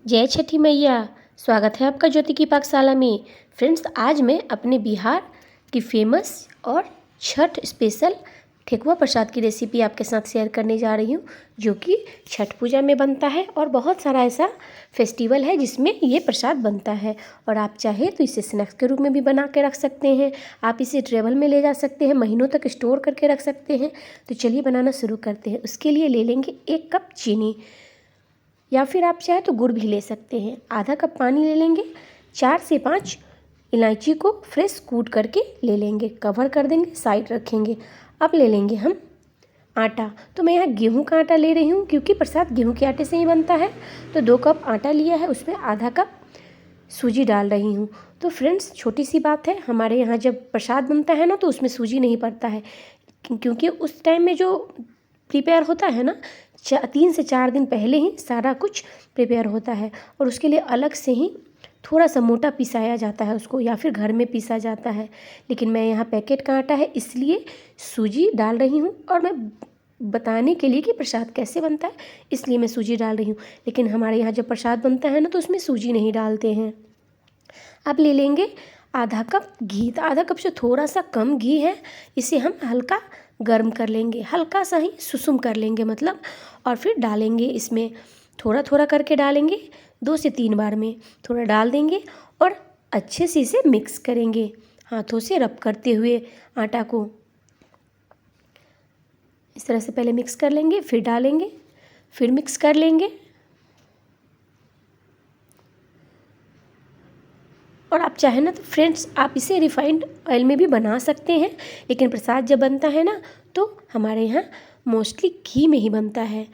जय छठी मैया। स्वागत है आपका ज्योति की पाकशाला में। फ्रेंड्स, आज मैं अपने बिहार की फेमस और छठ स्पेशल ठेकुआ प्रसाद की रेसिपी आपके साथ शेयर करने जा रही हूँ, जो कि छठ पूजा में बनता है और बहुत सारा ऐसा फेस्टिवल है जिसमें ये प्रसाद बनता है। और आप चाहे तो इसे स्नैक्स के रूप में भी बना के रख सकते हैं। आप इसे ट्रेवल में ले जा सकते हैं, महीनों तक स्टोर करके रख सकते हैं। तो चलिए बनाना शुरू करते हैं। उसके लिए ले लेंगे 1 कप चीनी, या फिर आप चाहे तो गुड़ भी ले सकते हैं। आधा कप पानी ले लेंगे। 4 से 5 इलायची को फ्रेश कूट करके ले लेंगे। कवर कर देंगे, साइड रखेंगे। अब ले लेंगे हम आटा। तो मैं यहाँ गेहूं का आटा ले रही हूँ, क्योंकि प्रसाद गेहूं के आटे से ही बनता है। तो 2 कप आटा लिया है, उसमें आधा कप सूजी डाल रही हूँ। तो फ्रेंड्स, छोटी सी बात है, हमारे यहाँ जब प्रसाद बनता है ना, तो उसमें सूजी नहीं पड़ता है, क्योंकि उस टाइम में जो प्रिपेयर होता है ना, 3 से 4 दिन पहले ही सारा कुछ प्रिपेयर होता है। और उसके लिए अलग से ही थोड़ा सा मोटा पिसाया जाता है उसको, या फिर घर में पीसा जाता है। लेकिन मैं यहाँ पैकेट का आटा है, इसलिए सूजी डाल रही हूँ। और मैं बताने के लिए कि प्रसाद कैसे बनता है, इसलिए मैं सूजी डाल रही हूँ। लेकिन हमारे यहाँ जब प्रसाद बनता है ना, तो उसमें सूजी नहीं डालते हैं। अब ले लेंगे आधा कप घी। तो आधा कप से थोड़ा सा कम घी है। इसे हम हल्का गर्म कर लेंगे, हल्का सा ही सुसुम कर लेंगे मतलब। और फिर डालेंगे इसमें, थोड़ा थोड़ा करके डालेंगे, 2 से 3 बार में थोड़ा डाल देंगे। और अच्छे से इसे मिक्स करेंगे, हाथों से रब करते हुए आटा को। इस तरह से पहले मिक्स कर लेंगे, फिर डालेंगे, फिर मिक्स कर लेंगे। और आप चाहें ना तो फ्रेंड्स, आप इसे रिफाइंड ऑयल में भी बना सकते हैं। लेकिन प्रसाद जब बनता है ना, तो हमारे यहाँ मोस्टली घी में ही बनता है।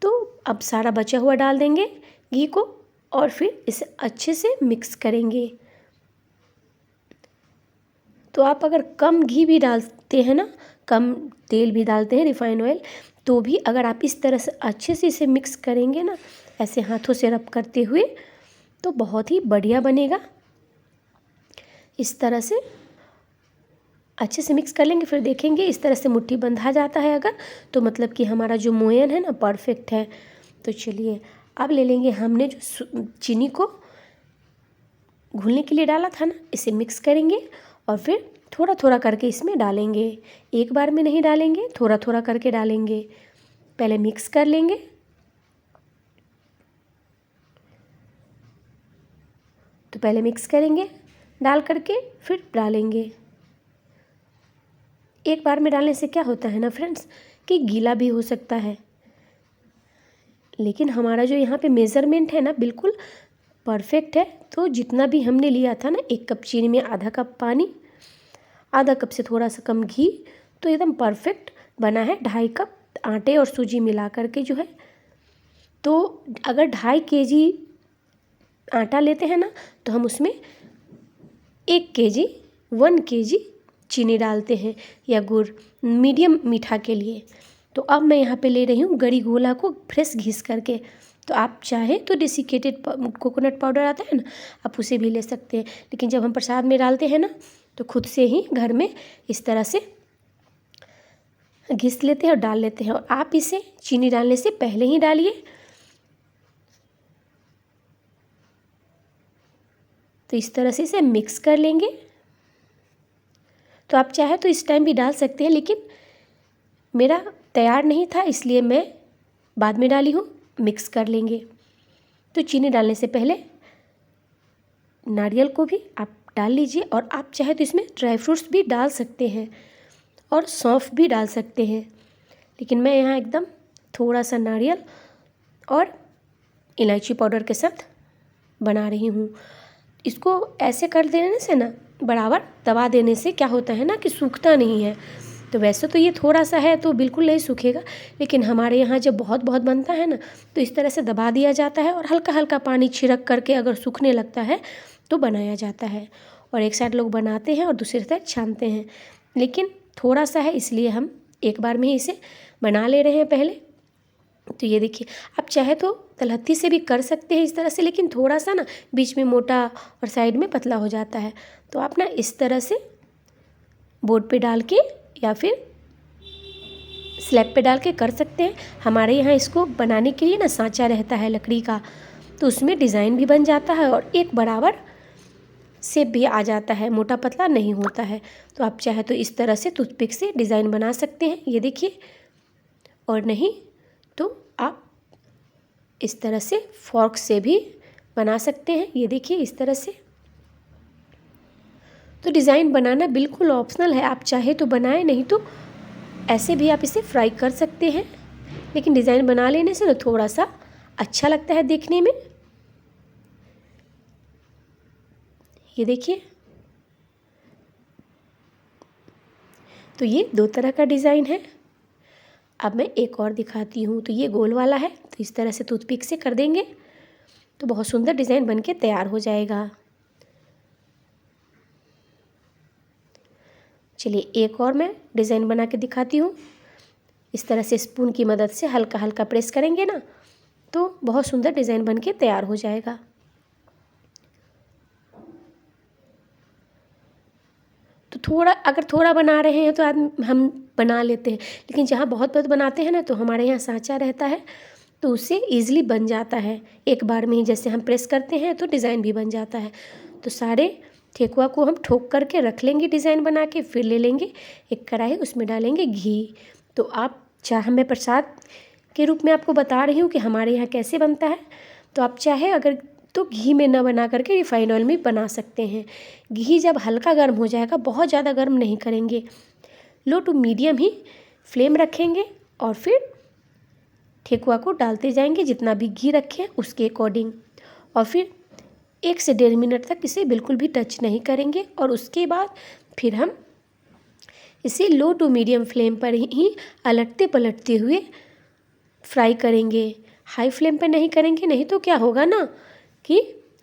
तो अब सारा बचा हुआ डाल देंगे घी को, और फिर इसे अच्छे से मिक्स करेंगे। तो आप अगर कम घी भी डालते हैं ना, कम तेल भी डालते हैं रिफाइंड ऑयल, तो भी अगर आप इस तरह से अच्छे से इसे मिक्स करेंगे ना, ऐसे हाथों से रब करते हुए, तो बहुत ही बढ़िया बनेगा। इस तरह से अच्छे से मिक्स कर लेंगे। फिर देखेंगे इस तरह से मुट्ठी बंधा जाता है अगर, तो मतलब कि हमारा जो मोयन है ना, परफेक्ट है। तो चलिए, अब ले लेंगे हमने जो चीनी को घुलने के लिए डाला था ना, इसे मिक्स करेंगे। और फिर थोड़ा थोड़ा करके इसमें डालेंगे, एक बार में नहीं डालेंगे, थोड़ा थोड़ा करके डालेंगे। पहले मिक्स कर लेंगे, तो पहले मिक्स करेंगे डाल करके, फिर डालेंगे। एक बार में डालने से क्या होता है ना फ्रेंड्स, कि गीला भी हो सकता है। लेकिन हमारा जो यहाँ पे मेज़रमेंट है ना, बिल्कुल परफेक्ट है। तो जितना भी हमने लिया था ना, 1 कप चीनी में आधा कप पानी, आधा कप से थोड़ा सा कम घी, तो एकदम परफेक्ट बना है। 2.5 कप आटे और सूजी मिला करके जो है, तो अगर 2.5 केजी आटा लेते हैं ना, तो हम उसमें 1 केजी चीनी डालते हैं, या गुड़, मीडियम मीठा के लिए। तो अब मैं यहाँ पे ले रही हूँ गरी गोला को फ्रेश घिस करके। तो आप चाहें तो डेसिकेटेड कोकोनट पाउडर आता है ना, आप उसे भी ले सकते हैं। लेकिन जब हम प्रसाद में डालते हैं ना, तो खुद से ही घर में इस तरह से घिस लेते हैं और डाल लेते हैं। और आप इसे चीनी डालने से पहले ही डालिए। तो इस तरह से इसे मिक्स कर लेंगे। तो आप चाहे तो इस टाइम भी डाल सकते हैं, लेकिन मेरा तैयार नहीं था, इसलिए मैं बाद में डाली हूँ। मिक्स कर लेंगे। तो चीनी डालने से पहले नारियल को भी आप डाल लीजिए, और आप चाहे तो इसमें ड्राई फ्रूट्स भी डाल सकते हैं और सौंफ भी डाल सकते हैं। लेकिन मैं यहाँ एकदम थोड़ा सा नारियल और इलायची पाउडर के साथ बना रही हूँ। इसको ऐसे कर देने से ना, बराबर दबा देने से क्या होता है ना, कि सूखता नहीं है। तो वैसे तो ये थोड़ा सा है तो बिल्कुल नहीं सूखेगा, लेकिन हमारे यहाँ जब बहुत बहुत बनता है ना, तो इस तरह से दबा दिया जाता है और हल्का हल्का पानी छिड़क करके अगर सूखने लगता है तो बनाया जाता है। और एक साइड लोग बनाते हैं और दूसरी साइड छानते हैं। लेकिन थोड़ा सा है, इसलिए हम एक बार में ही इसे बना ले रहे हैं पहले। तो ये देखिए, आप चाहे तो तलहत्थी से भी कर सकते हैं इस तरह से, लेकिन थोड़ा सा ना बीच में मोटा और साइड में पतला हो जाता है। तो आप ना इस तरह से बोर्ड पे डाल के या फिर स्लैब पे डाल के कर सकते हैं। हमारे यहाँ इसको बनाने के लिए ना सांचा रहता है लकड़ी का, तो उसमें डिज़ाइन भी बन जाता है और एक बराबर शेप भी आ जाता है, मोटा पतला नहीं होता है। तो आप चाहे तो इस तरह से टूथपिक से डिज़ाइन बना सकते हैं, ये देखिए। और नहीं तो आप इस तरह से फॉर्क से भी बना सकते हैं, ये देखिए इस तरह से। तो डिज़ाइन बनाना बिल्कुल ऑप्शनल है, आप चाहे तो बनाएं, नहीं तो ऐसे भी आप इसे फ्राई कर सकते हैं। लेकिन डिज़ाइन बना लेने से ना थोड़ा सा अच्छा लगता है देखने में। ये देखिए, तो ये दो तरह का डिज़ाइन है। अब मैं एक और दिखाती हूँ। तो ये गोल वाला है, तो इस तरह से टूथपिक से कर देंगे तो बहुत सुंदर डिज़ाइन बनके तैयार हो जाएगा। चलिए एक और मैं डिज़ाइन बना के दिखाती हूँ। इस तरह से स्पून की मदद से हल्का हल्का प्रेस करेंगे ना तो बहुत सुंदर डिज़ाइन बनके तैयार हो जाएगा। तो अगर थोड़ा बना रहे हैं तो हम बना लेते हैं, लेकिन जहाँ बहुत बहुत बनाते हैं ना तो हमारे यहाँ सांचा रहता है, तो उससे ईज़िली बन जाता है एक बार में ही। जैसे हम प्रेस करते हैं तो डिज़ाइन भी बन जाता है। तो सारे ठेकुआ को हम ठोक करके रख लेंगे डिज़ाइन बना के, फिर ले लेंगे एक कढ़ाई, उसमें डालेंगे घी। तो आप चाहे, मैं प्रसाद के रूप में आपको बता रही हूँ कि हमारे यहाँ कैसे बनता है। तो आप चाहे अगर तो घी में ना बना करके रिफाइंड ऑयल में बना सकते हैं। घी जब हल्का गर्म हो जाएगा, बहुत ज़्यादा गर्म नहीं करेंगे, लो टू मीडियम ही फ्लेम रखेंगे और फिर ठेकुआ को डालते जाएंगे जितना भी घी रखें उसके अकॉर्डिंग। और फिर 1 से 1.5 मिनट तक इसे बिल्कुल भी टच नहीं करेंगे। और उसके बाद फिर हम इसे लो टू मीडियम फ्लेम पर ही अलटते पलटते हुए फ्राई करेंगे। हाई फ्लेम पर नहीं करेंगे, नहीं तो क्या होगा ना कि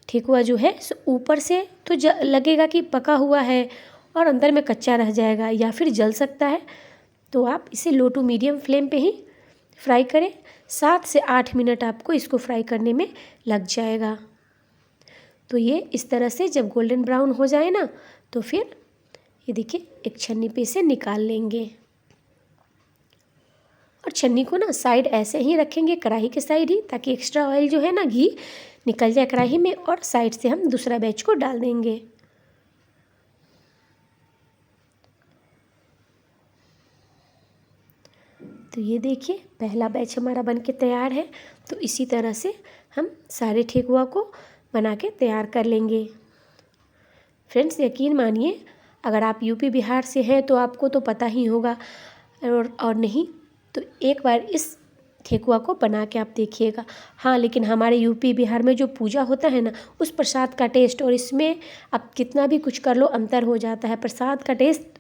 ठेकुआ जो है ऊपर से तो लगेगा कि पका हुआ है और अंदर में कच्चा रह जाएगा या फिर जल सकता है। तो आप इसे लो टू मीडियम फ्लेम पे ही फ्राई करें। 7 से 8 मिनट आपको इसको फ्राई करने में लग जाएगा। तो ये इस तरह से जब गोल्डन ब्राउन हो जाए ना तो फिर ये देखिए एक छन्नी पे इसे निकाल लेंगे। और छन्नी को ना साइड ऐसे ही रखेंगे, कढ़ाई के साइड ही, ताकि एक्स्ट्रा ऑयल जो है ना घी निकल जाए कढ़ाई में। और साइड से हम दूसरा बैच को डाल देंगे। तो ये देखिए पहला बैच हमारा बनके तैयार है। तो इसी तरह से हम सारे ठेकुआ को बना के तैयार कर लेंगे। फ्रेंड्स यकीन मानिए, अगर आप यूपी बिहार से हैं तो आपको तो पता ही होगा, और नहीं तो एक बार इस ठेकुआ को बना के आप देखिएगा। हाँ, लेकिन हमारे यूपी बिहार में जो पूजा होता है ना, उस प्रसाद का टेस्ट और इसमें आप कितना भी कुछ कर लो अंतर हो जाता है। प्रसाद का टेस्ट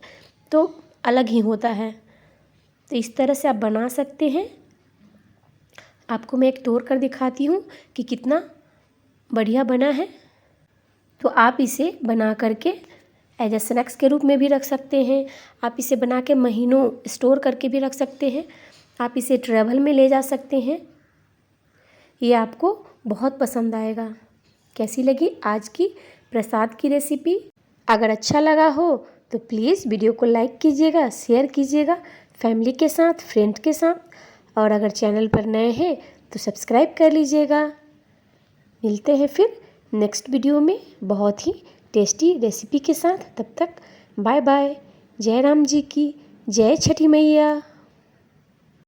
तो अलग ही होता है। तो इस तरह से आप बना सकते हैं। आपको मैं एक तोड़ कर दिखाती हूँ कि कितना बढ़िया बना है। तो आप इसे बना करके एज ए स्नैक्स के रूप में भी रख सकते हैं। आप इसे बना के महीनों स्टोर करके भी रख सकते हैं। आप इसे ट्रैवल में ले जा सकते हैं। ये आपको बहुत पसंद आएगा। कैसी लगी आज की प्रसाद की रेसिपी? अगर अच्छा लगा हो तो प्लीज़ वीडियो को लाइक कीजिएगा, शेयर कीजिएगा फैमिली के साथ, फ्रेंड के साथ। और अगर चैनल पर नए हैं तो सब्सक्राइब कर लीजिएगा। मिलते हैं फिर नेक्स्ट वीडियो में बहुत ही टेस्टी रेसिपी के साथ। तब तक बाय बाय। जय राम जी की जय, छठी मैया।